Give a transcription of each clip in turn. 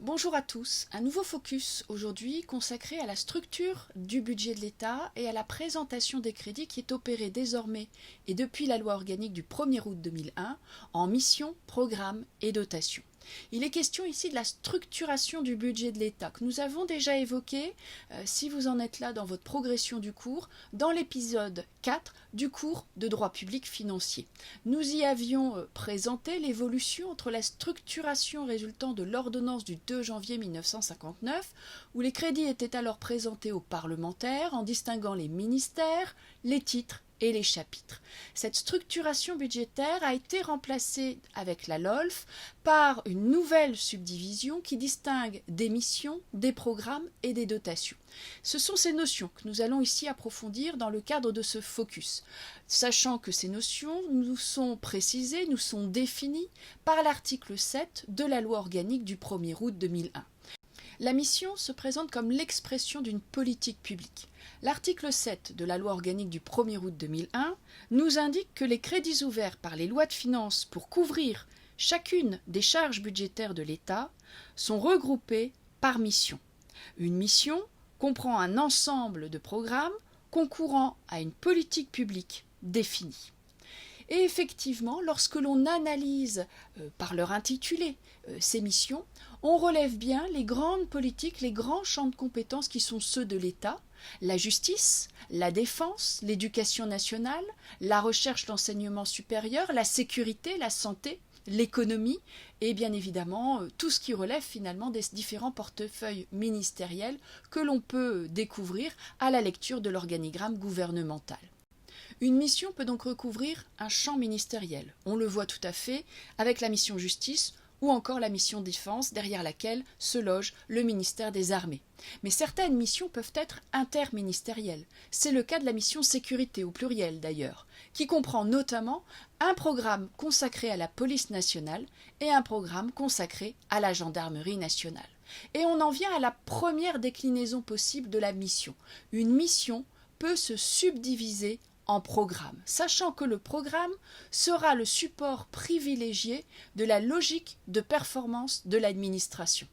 Bonjour à tous, un nouveau focus aujourd'hui consacré à la structure du budget de l'État et à la présentation des crédits qui est opérée désormais et depuis la loi organique du 1er août 2001 en mission, programme et dotation. Il est question ici de la structuration du budget de l'État que nous avons déjà évoqué, si vous en êtes là dans votre progression du cours, dans l'épisode 4 du cours de droit public financier. Nous y avions présenté l'évolution entre la structuration résultant de l'ordonnance du 2 janvier 1959, où les crédits étaient alors présentés aux parlementaires en distinguant les ministères, les titres et les chapitres. Cette structuration budgétaire a été remplacée avec la LOLF par une nouvelle subdivision qui distingue des missions, des programmes et des dotations. Ce sont ces notions que nous allons ici approfondir dans le cadre de ce focus, sachant que ces notions nous sont précisées, nous sont définies par l'article 7 de la loi organique du 1er août 2001. La mission se présente comme l'expression d'une politique publique. L'article 7 de la loi organique du 1er août 2001 nous indique que les crédits ouverts par les lois de finances pour couvrir chacune des charges budgétaires de l'État sont regroupés par mission. Une mission comprend un ensemble de programmes concourant à une politique publique définie. Et effectivement, lorsque l'on analyse par leur intitulé ces missions, on relève bien les grandes politiques, les grands champs de compétences qui sont ceux de l'État, la justice, la défense, l'éducation nationale, la recherche, l'enseignement supérieur, la sécurité, la santé, l'économie et bien évidemment tout ce qui relève finalement des différents portefeuilles ministériels que l'on peut découvrir à la lecture de l'organigramme gouvernemental. Une mission peut donc recouvrir un champ ministériel. On le voit tout à fait avec la mission justice ou encore la mission défense derrière laquelle se loge le ministère des Armées. Mais certaines missions peuvent être interministérielles. C'est le cas de la mission sécurité au pluriel d'ailleurs, qui comprend notamment un programme consacré à la police nationale et un programme consacré à la gendarmerie nationale. Et on en vient à la première déclinaison possible de la mission. Une mission peut se subdiviser en programme, sachant que le programme sera le support privilégié de la logique de performance de l'administration.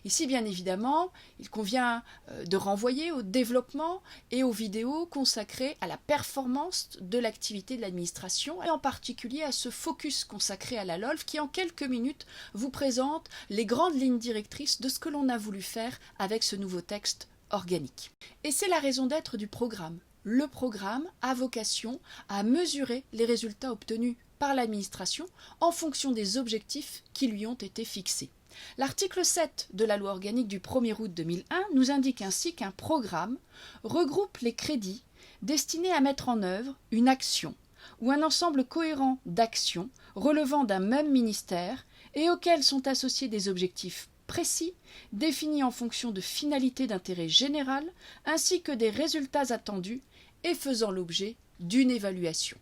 Ici, bien évidemment, il convient de renvoyer au développement et aux vidéos consacrées à la performance de l'activité de l'administration et en particulier à ce focus consacré à la LOLF qui en quelques minutes vous présente les grandes lignes directrices de ce que l'on a voulu faire avec ce nouveau texte organique. Et c'est la raison d'être du programme. Le programme a vocation à mesurer les résultats obtenus par l'administration en fonction des objectifs qui lui ont été fixés. L'article 7 de la loi organique du 1er août 2001 nous indique ainsi qu'un programme regroupe les crédits destinés à mettre en œuvre une action ou un ensemble cohérent d'actions relevant d'un même ministère et auxquels sont associés des objectifs précis, définis en fonction de finalités d'intérêt général, ainsi que des résultats attendus et faisant l'objet d'une évaluation.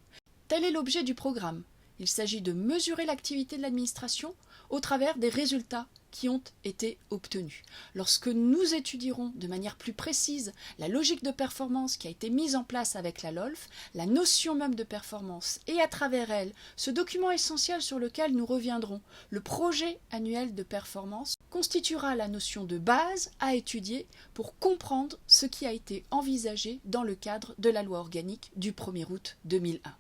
Tel est l'objet du programme. Il s'agit de mesurer l'activité de l'administration au travers des résultats qui ont été obtenus. Lorsque nous étudierons de manière plus précise la logique de performance qui a été mise en place avec la LOLF, la notion même de performance et à travers elle, ce document essentiel sur lequel nous reviendrons, le projet annuel de performance, constituera la notion de base à étudier pour comprendre ce qui a été envisagé dans le cadre de la loi organique du 1er août 2001.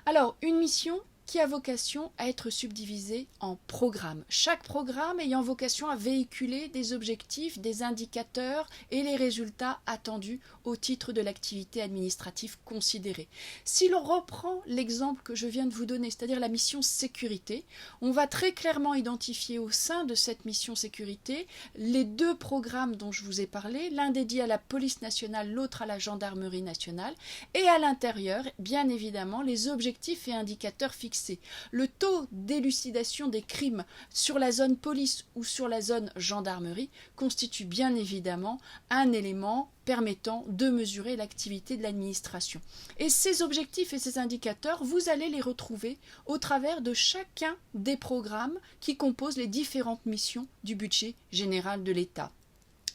Alors, une mission qui a vocation à être subdivisée en programmes. Chaque programme ayant vocation à véhiculer des objectifs, des indicateurs et les résultats attendus au titre de l'activité administrative considérée. Si l'on reprend l'exemple que je viens de vous donner, c'est-à-dire la mission sécurité, on va très clairement identifier au sein de cette mission sécurité les deux programmes dont je vous ai parlé, l'un dédié à la police nationale, l'autre à la gendarmerie nationale, et à l'intérieur, bien évidemment, les objectifs et indicateurs fixés. Le taux d'élucidation des crimes sur la zone police ou sur la zone gendarmerie constitue bien évidemment un élément permettant de mesurer l'activité de l'administration. Et ces objectifs et ces indicateurs, vous allez les retrouver au travers de chacun des programmes qui composent les différentes missions du budget général de l'État.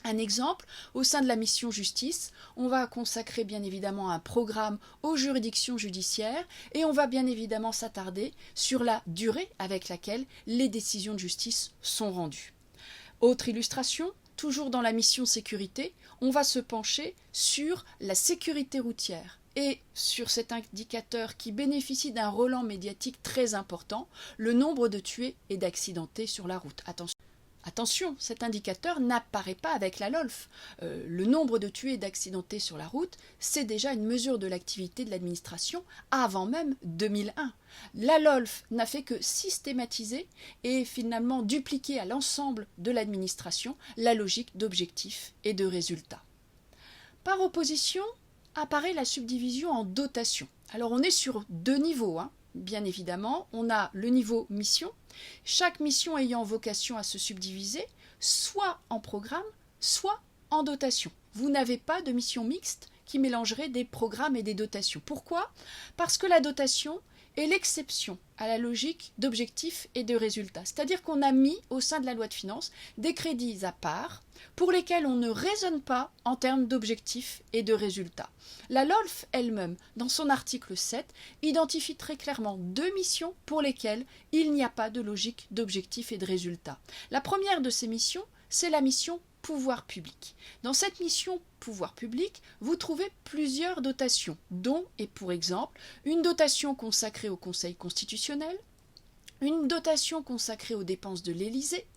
Un exemple, au sein de la mission justice, on va consacrer bien évidemment un programme aux juridictions judiciaires et on va bien évidemment s'attarder sur la durée avec laquelle les décisions de justice sont rendues. Autre illustration, toujours dans la mission sécurité, on va se pencher sur la sécurité routière et sur cet indicateur qui bénéficie d'un relent médiatique très important, le nombre de tués et d'accidentés sur la route. Attention, cet indicateur n'apparaît pas avec la LOLF. Le nombre de tués et d'accidentés sur la route, c'est déjà une mesure de l'activité de l'administration avant même 2001. La LOLF n'a fait que systématiser et finalement dupliquer à l'ensemble de l'administration la logique d'objectifs et de résultats. Par opposition, apparaît la subdivision en dotations. Alors on est sur deux niveaux, bien évidemment. On a le niveau mission, chaque mission ayant vocation à se subdiviser, soit en programme, soit en dotation. Vous n'avez pas de mission mixte qui mélangerait des programmes et des dotations. Pourquoi ? Parce que la dotation est l'exception à la logique d'objectifs et de résultats. C'est-à-dire qu'on a mis au sein de la loi de finances des crédits à part pour lesquels on ne raisonne pas en termes d'objectifs et de résultats. La LOLF elle-même, dans son article 7, identifie très clairement deux missions pour lesquelles il n'y a pas de logique d'objectifs et de résultats. La première de ces missions, c'est la mission pouvoir public. Dans cette mission pouvoir public, vous trouvez plusieurs dotations, dont, et pour exemple, une dotation consacrée au Conseil constitutionnel, une dotation consacrée aux dépenses de l'Élysée,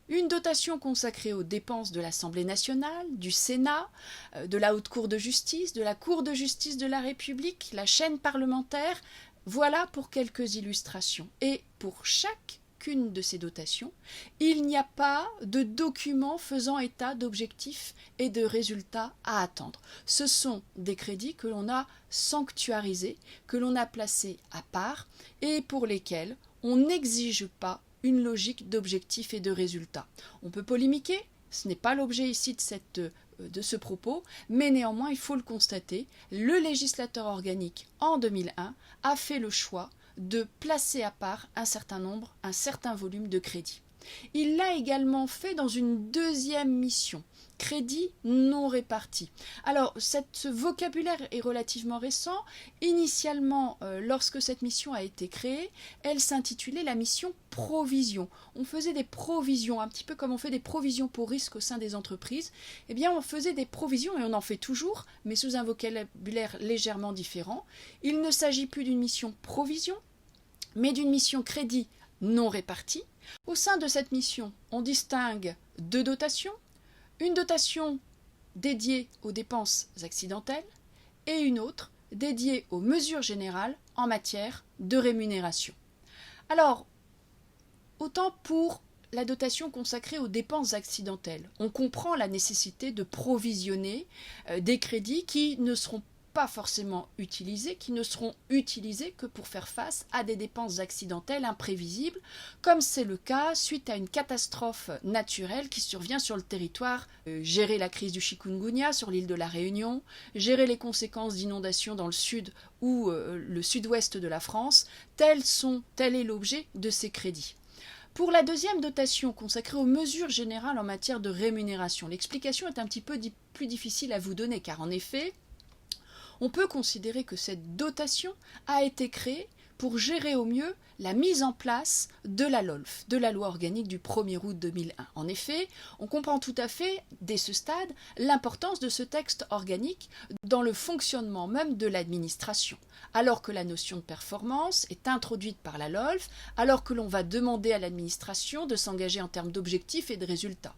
une dotation consacrée aux dépenses de l'Assemblée nationale, du Sénat, de la Haute Cour de justice, de la Cour de justice de la République, la chaîne parlementaire. Voilà pour quelques illustrations. Et pour chacune de ces dotations, il n'y a pas de document faisant état d'objectifs et de résultats à attendre. Ce sont des crédits que l'on a sanctuarisés, que l'on a placés à part et pour lesquels on n'exige pas une logique d'objectifs et de résultats. On peut polémiquer, ce n'est pas l'objet ici de ce propos, mais néanmoins il faut le constater, le législateur organique en 2001 a fait le choix de placer à part un certain volume de crédits. Il l'a également fait dans une deuxième mission, crédit non réparti. Alors, ce vocabulaire est relativement récent. Initialement, lorsque cette mission a été créée, elle s'intitulait la mission provision. On faisait des provisions, un petit peu comme on fait des provisions pour risque au sein des entreprises. Eh bien, on faisait des provisions, et on en fait toujours, mais sous un vocabulaire légèrement différent. Il ne s'agit plus d'une mission provision, mais d'une mission crédit non réparti. Au sein de cette mission, on distingue deux dotations, une dotation dédiée aux dépenses accidentelles et une autre dédiée aux mesures générales en matière de rémunération. Alors, autant pour la dotation consacrée aux dépenses accidentelles, on comprend la nécessité de provisionner des crédits qui ne seront pas forcément utilisés, qui ne seront utilisés que pour faire face à des dépenses accidentelles imprévisibles, comme c'est le cas suite à une catastrophe naturelle qui survient sur le territoire. Gérer la crise du chikungunya sur l'île de la Réunion, gérer les conséquences d'inondations dans le sud ou le sud-ouest de la France, tel est l'objet de ces crédits. Pour la deuxième dotation consacrée aux mesures générales en matière de rémunération, l'explication est un petit peu plus difficile à vous donner, car en effet, on peut considérer que cette dotation a été créée pour gérer au mieux la mise en place de la LOLF, de la loi organique du 1er août 2001. En effet, on comprend tout à fait, dès ce stade, l'importance de ce texte organique dans le fonctionnement même de l'administration. Alors que la notion de performance est introduite par la LOLF, alors que l'on va demander à l'administration de s'engager en termes d'objectifs et de résultats.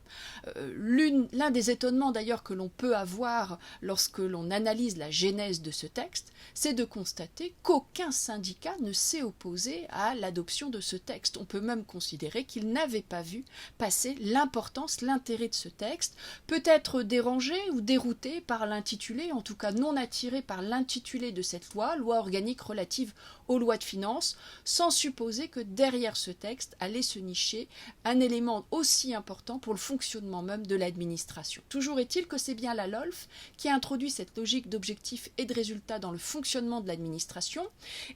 L'un des étonnements d'ailleurs que l'on peut avoir lorsque l'on analyse la genèse de ce texte, c'est de constater qu'aucun syndicat ne s'est opposé à l'adoption de ce texte. On peut même considérer qu'il n'avait pas vu passer l'importance, l'intérêt de ce texte, peut-être dérangé ou dérouté par l'intitulé, en tout cas non attiré par l'intitulé de cette loi organique relative aux lois de finances, sans supposer que derrière ce texte allait se nicher un élément aussi important pour le fonctionnement même de l'administration. Toujours est-il que c'est bien la LOLF qui a introduit cette logique d'objectifs et de résultats dans le fonctionnement de l'administration,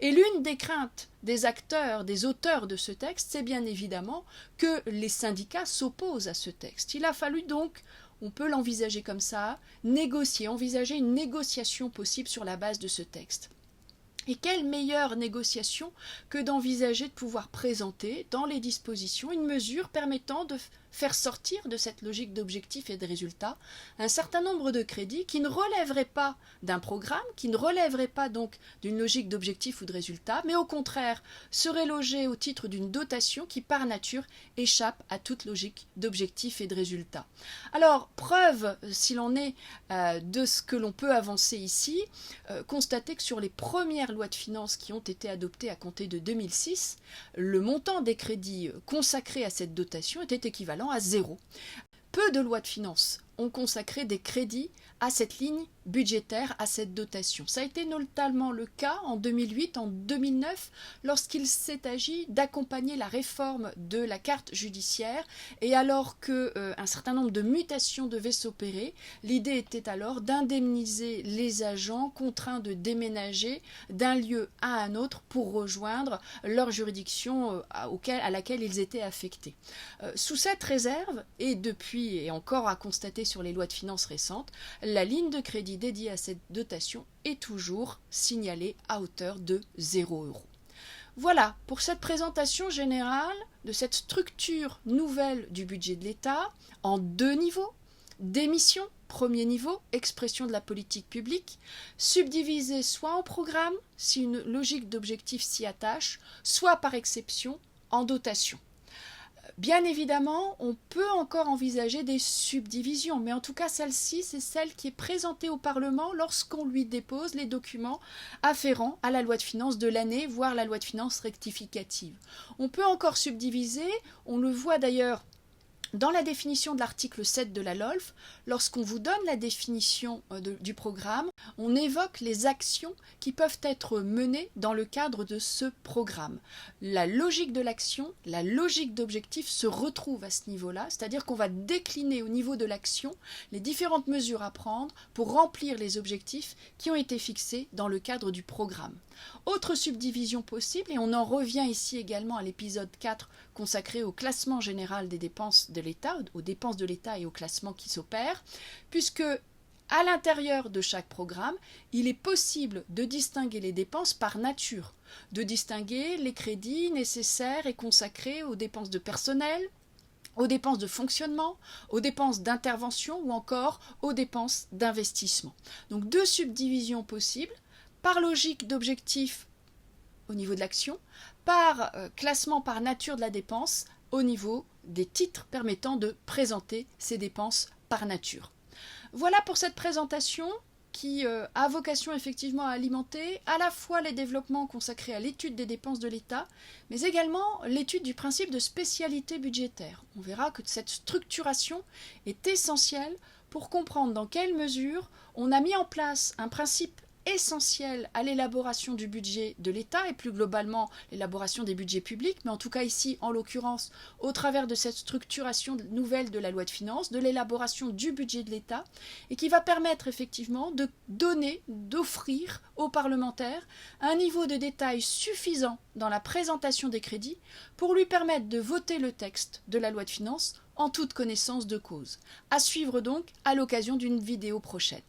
et l'une des craintes des acteurs, des auteurs de ce texte, c'est bien évidemment que les syndicats s'opposent à ce texte. Il a fallu donc, on peut l'envisager comme ça, envisager une négociation possible sur la base de ce texte. Et quelle meilleure négociation que d'envisager de pouvoir présenter dans les dispositions une mesure permettant de faire sortir de cette logique d'objectifs et de résultats un certain nombre de crédits qui ne relèveraient pas d'un programme, qui ne relèveraient pas donc d'une logique d'objectifs ou de résultats, mais au contraire seraient logés au titre d'une dotation qui par nature échappe à toute logique d'objectifs et de résultats. Alors, preuve, s'il en est, de ce que l'on peut avancer ici, constatez que sur les premières lois de finances qui ont été adoptées à compter de 2006, le montant des crédits consacrés à cette dotation était équivalent à 0. Peu de lois de finances ont consacré des crédits à cette ligne budgétaire, à cette dotation. Ça a été notamment le cas en 2008, en 2009, lorsqu'il s'est agi d'accompagner la réforme de la carte judiciaire, et alors qu'un certain nombre de mutations devaient s'opérer, l'idée était alors d'indemniser les agents contraints de déménager d'un lieu à un autre pour rejoindre leur juridiction à laquelle ils étaient affectés. Sous cette réserve, et depuis et encore à constater sur les lois de finances récentes, la ligne de crédit dédiée à cette dotation est toujours signalée à hauteur de 0 €. Voilà pour cette présentation générale de cette structure nouvelle du budget de l'État en 2 niveaux. Démission, premier niveau, expression de la politique publique, subdivisée soit en programme, si une logique d'objectif s'y attache, soit par exception en dotation. Bien évidemment, on peut encore envisager des subdivisions, mais en tout cas celle-ci, c'est celle qui est présentée au Parlement lorsqu'on lui dépose les documents afférents à la loi de finances de l'année, voire la loi de finances rectificative. On peut encore subdiviser, on le voit d'ailleurs dans la définition de l'article 7 de la LOLF, lorsqu'on vous donne la définition du programme, on évoque les actions qui peuvent être menées dans le cadre de ce programme. La logique de l'action, la logique d'objectif se retrouve à ce niveau-là, c'est-à-dire qu'on va décliner au niveau de l'action les différentes mesures à prendre pour remplir les objectifs qui ont été fixés dans le cadre du programme. Autre subdivision possible, et on en revient ici également à l'épisode 4 consacré au classement général des dépenses de l'État, aux dépenses de l'État et au classement qui s'opère, puisque à l'intérieur de chaque programme, il est possible de distinguer les dépenses par nature, de distinguer les crédits nécessaires et consacrés aux dépenses de personnel, aux dépenses de fonctionnement, aux dépenses d'intervention ou encore aux dépenses d'investissement. Donc 2 subdivisions possibles, par logique d'objectif au niveau de l'action, par classement par nature de la dépense au niveau des titres permettant de présenter ces dépenses par nature. Voilà pour cette présentation qui a vocation effectivement à alimenter à la fois les développements consacrés à l'étude des dépenses de l'État, mais également l'étude du principe de spécialité budgétaire. On verra que cette structuration est essentielle pour comprendre dans quelle mesure on a mis en place un principe essentiel à l'élaboration du budget de l'État et plus globalement l'élaboration des budgets publics, mais en tout cas ici, en l'occurrence, au travers de cette structuration nouvelle de la loi de finances, de l'élaboration du budget de l'État, et qui va permettre effectivement de donner, d'offrir aux parlementaires un niveau de détail suffisant dans la présentation des crédits pour lui permettre de voter le texte de la loi de finances en toute connaissance de cause. À suivre donc à l'occasion d'une vidéo prochaine.